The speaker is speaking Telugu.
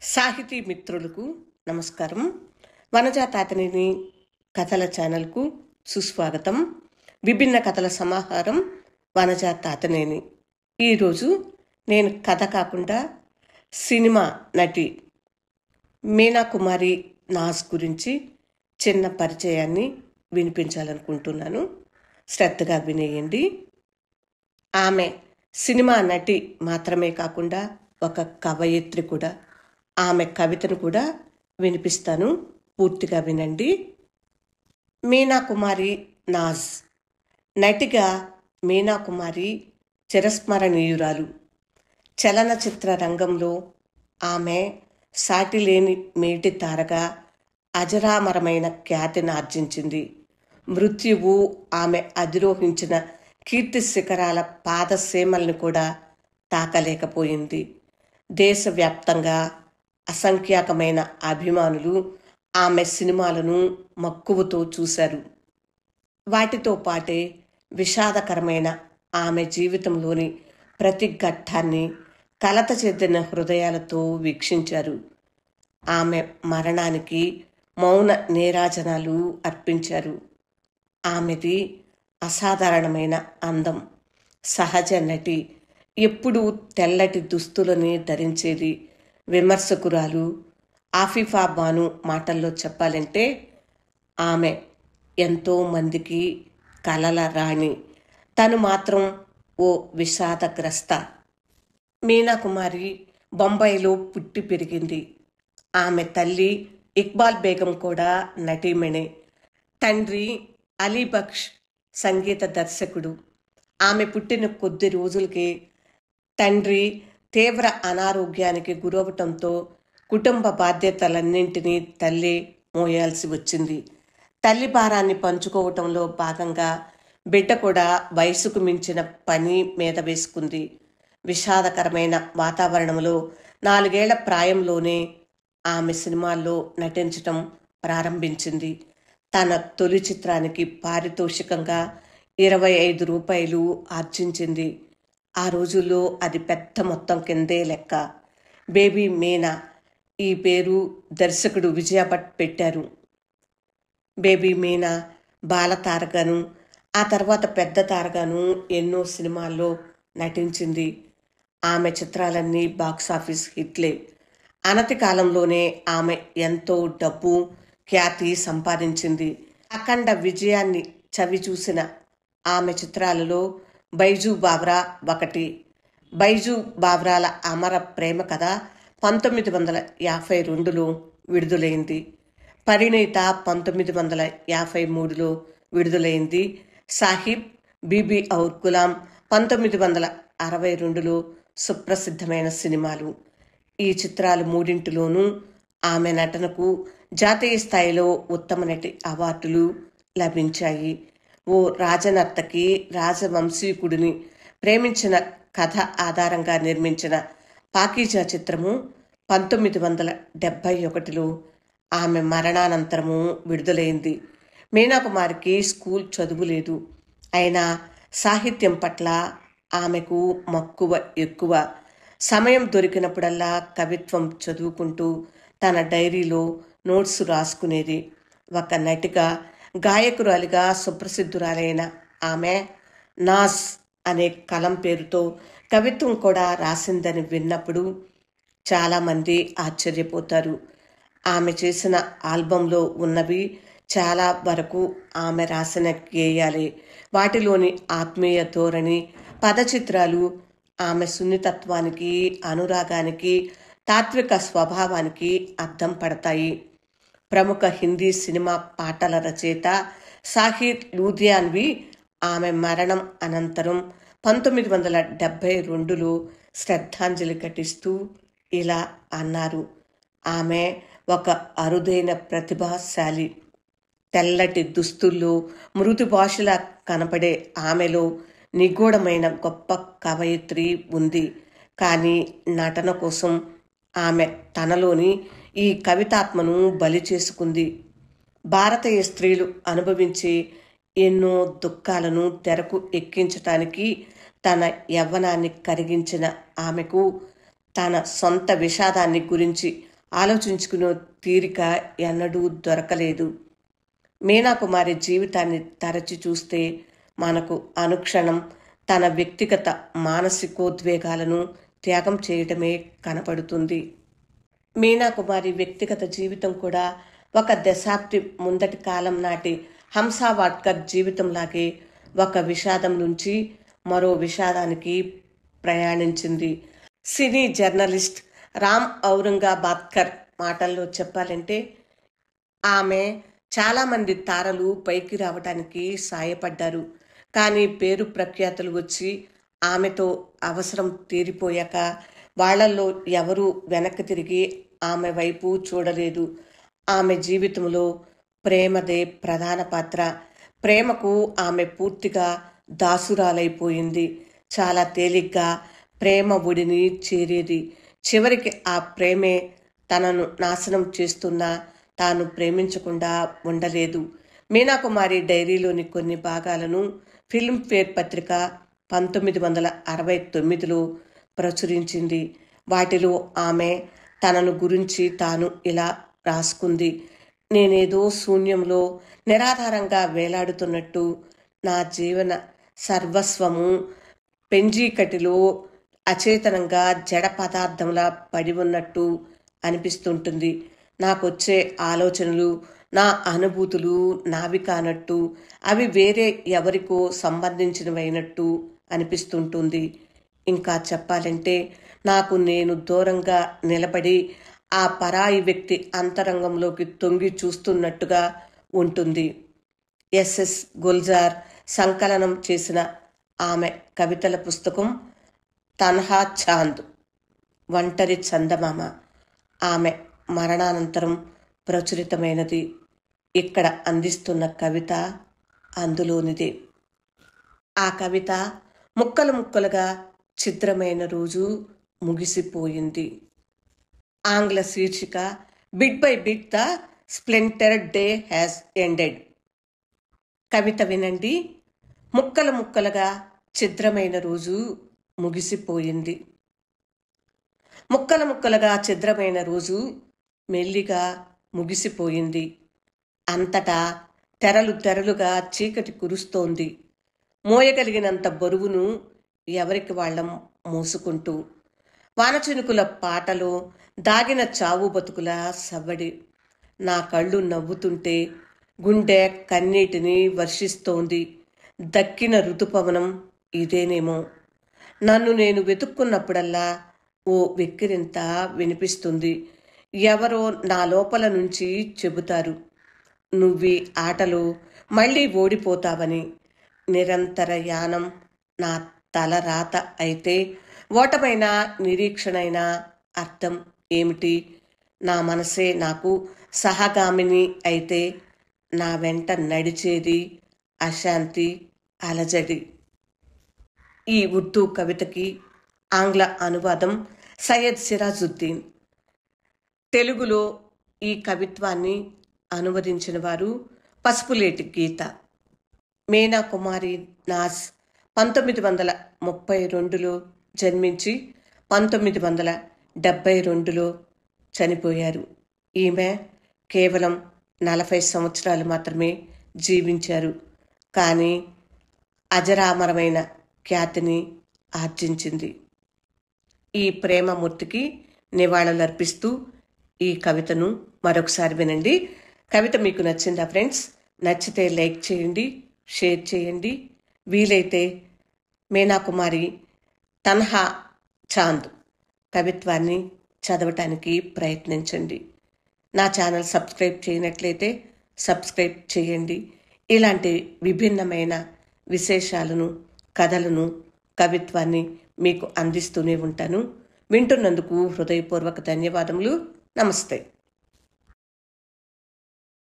సాహితీ మిత్రులకు నమస్కారం. వనజ తాతనేని కథల ఛానల్కు సుస్వాగతం. విభిన్న కథల సమాహారం వనజ తాతనేని. ఈరోజు నేను కథ కాకుండా సినిమా నటి మీనా కుమారి నాజ్ గురించి చిన్న పరిచయాన్ని వినిపించాలనుకుంటున్నాను. శ్రద్ధగా వినేయండి. ఆమె సినిమా నటి మాత్రమే కాకుండా ఒక కవయిత్రి కూడా. ఆమె కవితను కూడా వినిపిస్తాను, పూర్తిగా వినండి. మీనా కుమారి నాజ్. నటిగా మీనా కుమారి చిరస్మరణీయురాలు. చలనచిత్ర రంగంలో ఆమె సాటిలేని మేటి తారగా అజరామరమైన ఖ్యాతిని ఆర్జించింది. మృత్యువు ఆమె అధిరోహించిన కీర్తి శిఖరాల పాదసీమల్ని కూడా తాకలేకపోయింది. దేశవ్యాప్తంగా అసంఖ్యాకమైన అభిమానులు ఆమె సినిమాలను మక్కువతో చూశారు. వాటితో పాటే విషాదకరమైన ఆమె జీవితంలోని ప్రతి ఘట్టాన్ని కలత చెందిన హృదయాలతో వీక్షించారు. ఆమె మరణానికి మౌన నీరాజనాలు అర్పించారు. ఆమెది అసాధారణమైన అందం. సహజ నటి. ఎప్పుడూ తెల్లటి దుస్తులని ధరించేది. విమర్శకురాలు. ఆఫిఫా బాను మాటల్లో చెప్పాలంటే ఆమె ఎంతో మందికి కలల రాణి. తను మాత్రం ఓ విషాదగ్రస్త. మీనా కుమారి బొంబాయిలో పుట్టి పెరిగింది. ఆమె తల్లి ఇక్బాల్ బేగం కూడా నటీమణే. తండ్రి అలీబక్ష్ సంగీత దర్శకుడు. ఆమె పుట్టిన కొద్ది రోజులకే తండ్రి తీవ్ర అనారోగ్యానికి గురవటంతో కుటుంబ బాధ్యతలన్నింటినీ తల్లి మోయాల్సి వచ్చింది. తల్లి భారాన్ని పంచుకోవటంలో భాగంగా బిడ్డ కూడా వయసుకు మించిన పని మీద వేసుకుంది. విషాదకరమైన వాతావరణంలో 4 ఏళ్ల ప్రాయంలోనే ఆమె సినిమాల్లో నటించటం ప్రారంభించింది. తన తొలి చిత్రానికి పారితోషికంగా 25 రూపాయలు ఆర్జించింది. ఆ రోజుల్లో అది పెద్ద మొత్తం కిందే లెక్క. బేబీ మీనా ఈ పేరు దర్శకుడు విజయభట్ పెట్టారు. బేబీ మీనా బాలతారగాను, ఆ తర్వాత పెద్ద తారగాను ఎన్నో సినిమాల్లో నటించింది. ఆమె చిత్రాలన్నీ బాక్సాఫీస్ హిట్లే. అనతి కాలంలోనే ఆమె ఎంతో డబ్బు, ఖ్యాతి సంపాదించింది. అఖండ విజయాన్ని చవి చూసిన ఆమె చిత్రాలలో బైజూ బావ్రా ఒకటి. బైజూ బావ్రాల అమర ప్రేమ కథ 1952లో విడుదలైంది. పరిణీత 1953లో విడుదలైంది. సాహిబ్, బీబీ ఔర్ గులాం 1962లో సుప్రసిద్ధమైన సినిమాలు. ఈ చిత్రాలు మూడింటిలోనూ ఆమె నటనకు జాతీయ స్థాయిలో ఉత్తమ నటి అవార్డులు లభించాయి. ఓ రాజనర్తకి రాజవంశీకుడిని ప్రేమించిన కథ ఆధారంగా నిర్మించిన పాకీజా చిత్రము 1971లో ఆమె మరణానంతరము విడుదలైంది. మీనా కుమారికి స్కూల్ చదువు లేదు. అయినా సాహిత్యం పట్ల ఆమెకు మక్కువ ఎక్కువ. సమయం దొరికినప్పుడల్లా కవిత్వం చదువుకుంటూ తన డైరీలో నోట్స్ రాసుకునేది. ఒక నటిగా, గాయకురాలిగా సుప్రసిద్ధురాలైన ఆమె నాజ్ అనే కలం పేరుతో కవిత్వం కూడా రాసిందని విన్నప్పుడు చాలామంది ఆశ్చర్యపోతారు. ఆమె చేసిన ఆల్బంలో ఉన్నవి చాలా వరకు ఆమె రాసిన గేయాలే. వాటిలోని ఆత్మీయ ధోరణి, పదచిత్రాలు ఆమె సున్నితత్వానికి, అనురాగానికి, తాత్విక స్వభావానికి అద్దం పడతాయి. ప్రముఖ హిందీ సినిమా పాటల రచయిత సాహిర్ లూధియాన్వి ఆమె మరణం అనంతరం 1972లో శ్రద్ధాంజలి ఘటిస్తూ ఇలా అన్నారు. ఆమె ఒక అరుదైన ప్రతిభాశాలి. తెల్లటి దుస్తుల్లో మృదు భాషలా కనపడే ఆమెలో నిగూఢమైన గొప్ప కవయిత్రి ఉంది. కానీ నటన కోసం ఆమె తనలోని ఈ కవితాత్మను బలి చేసుకుంది. భారతీయ స్త్రీలు అనుభవించే ఎన్నో దుఃఖాలను తెరకు ఎక్కించటానికి తన యవ్వనాన్ని కరిగించిన ఆమెకు తన సొంత విషాదాన్ని గురించి ఆలోచించుకునే తీరిక ఎన్నడూ దొరకలేదు. మీనాకుమారి జీవితాన్ని తరచి చూస్తే మనకు అనుక్షణం తన వ్యక్తిగత మానసికోద్వేగాలను త్యాగం చేయటమే కనపడుతుంది. మీనాకుమారి వ్యక్తిగత జీవితం కూడా ఒక దశాబ్ది ముందటి కాలం నాటి హంసా వాడ్కర్ జీవితంలాగే ఒక విషాదం నుంచి మరో విషాదానికి ప్రయాణించింది. సినీ జర్నలిస్ట్ రామ్ ఔరంగాబాద్కర్ మాటల్లో చెప్పాలంటే, ఆమె చాలామంది తారలు పైకి రావడానికి సాయపడ్డారు. కానీ పేరు ప్రఖ్యాతులు వచ్చి ఆమెతో అవసరం తీరిపోయాక వాళ్లల్లో ఎవరూ వెనక్కి తిరిగి ఆమె వైపు చూడలేదు. ఆమె జీవితంలో ప్రేమదే ప్రధాన పాత్ర. ప్రేమకు ఆమె పూర్తిగా దాసురాలైపోయింది. చాలా తేలిగ్గా ప్రేమ ఒడిని చేరేది. చివరికి ఆ ప్రేమే తనను నాశనం చేస్తున్నా తాను ప్రేమించకుండా ఉండలేదు. మీనాకుమారి డైరీలోని కొన్ని భాగాలను ఫిల్మ్ఫేర్ పత్రిక 1969లో ప్రచురించింది. వాటిలో ఆమె తనను గురించి తాను ఇలా రాసుకుంది: నేనేదో శూన్యంలో నిరాధారంగా వేలాడుతున్నట్టు, నా జీవన సర్వస్వము పెంజీకటిలో అచేతనంగా జడ పదార్థంలా పడి ఉన్నట్టు అనిపిస్తుంటుంది. నాకొచ్చే ఆలోచనలు, నా అనుభూతులు నావి కానట్టు, అవి వేరే ఎవరికో సంబంధించినవైనట్టు అనిపిస్తుంటుంది. ఇంకా చెప్పాలంటే నాకు నేను దూరంగా నిలబడి ఆ పరాయి వ్యక్తి అంతరంగంలోకి తొంగి చూస్తున్నట్టుగా ఉంటుంది. ఎస్ఎస్ గుల్జార్ సంకలనం చేసిన ఆమె కవితల పుస్తకం తన్హా చాంద్, ఒంటరి చందమామ, ఆమె మరణానంతరం ప్రచురితమైనది. ఇక్కడ అందిస్తున్న కవిత అందులోనిదే. ఆ కవిత ముక్కలు ముక్కలుగా ఛిద్రమైన రోజు ముగిసిపోయింది. ఆంగ్ల శీర్షిక bit by bit the splintered day has ended. కవిత వినండి. ముక్కలు ముక్కలుగా ఛిద్రమైన రోజు ముగిసిపోయింది. ముక్కలు ముక్కలుగా ఛిద్రమైన రోజు మెల్లిగా ముగిసిపోయింది. అంతటా తెరలు తెరలుగా చీకటి కురుస్తోంది. మోయగలిగినంత బరువును ఎవరికి వాళ్ళం మోసుకుంటూ. వానచినుకుల పాటలో దాగిన చావు బతుకుల సవ్వడి. నా కళ్ళు నవ్వుతుంటే గుండె కన్నీటిని వర్షిస్తోంది. దక్కిన ఋతుపవనం ఇదేనేమో. నన్ను నేను వెతుక్కున్నప్పుడల్లా ఓ వెక్కిరింత వినిపిస్తుంది. ఎవరో నా లోపల నుంచి చెబుతారు, నువ్వీ ఆటలో మళ్ళీ ఓడిపోతావని. నిరంతర యానం నా తల రాత అయితే ఓటమైన నిరీక్షణైన అర్థం ఏమిటి? నా మనసే నాకు సహగామిని అయితే నా వెంట నడిచేది అశాంతి, అలజడి. ఈ ఉర్దూ కవితకి ఆంగ్ల అనువాదం సయ్యద్ సిరాజుద్దీన్. తెలుగులో ఈ కవిత్వాన్ని అనువదించిన వారు పసుపులేటి గీత. మీనాకుమారి నాజ్ 1932లో జన్మించి 1972లో చనిపోయారు. ఈమె కేవలం 40 సంవత్సరాలు మాత్రమే జీవించారు. కానీ అజరామరమైన ఖ్యాతిని ఆర్జించింది. ఈ ప్రేమమూర్తికి నివాళులర్పిస్తూ ఈ కవితను మరొకసారి వినండి. కవిత మీకు నచ్చిందా ఫ్రెండ్స్? నచ్చితే లైక్ చేయండి, షేర్ చేయండి. వీలైతే మీనాకుమారి తన్హా చాంద్ కవిత్వాన్ని చదవటానికి ప్రయత్నించండి. నా ఛానల్ సబ్స్క్రైబ్ చేయనట్లయితే సబ్స్క్రైబ్ చేయండి. ఇలాంటి విభిన్నమైన విశేషాలను, కథలను, కవిత్వాన్ని మీకు అందిస్తూనే ఉంటాను. వింటున్నందుకు హృదయపూర్వక ధన్యవాదములు. నమస్తే.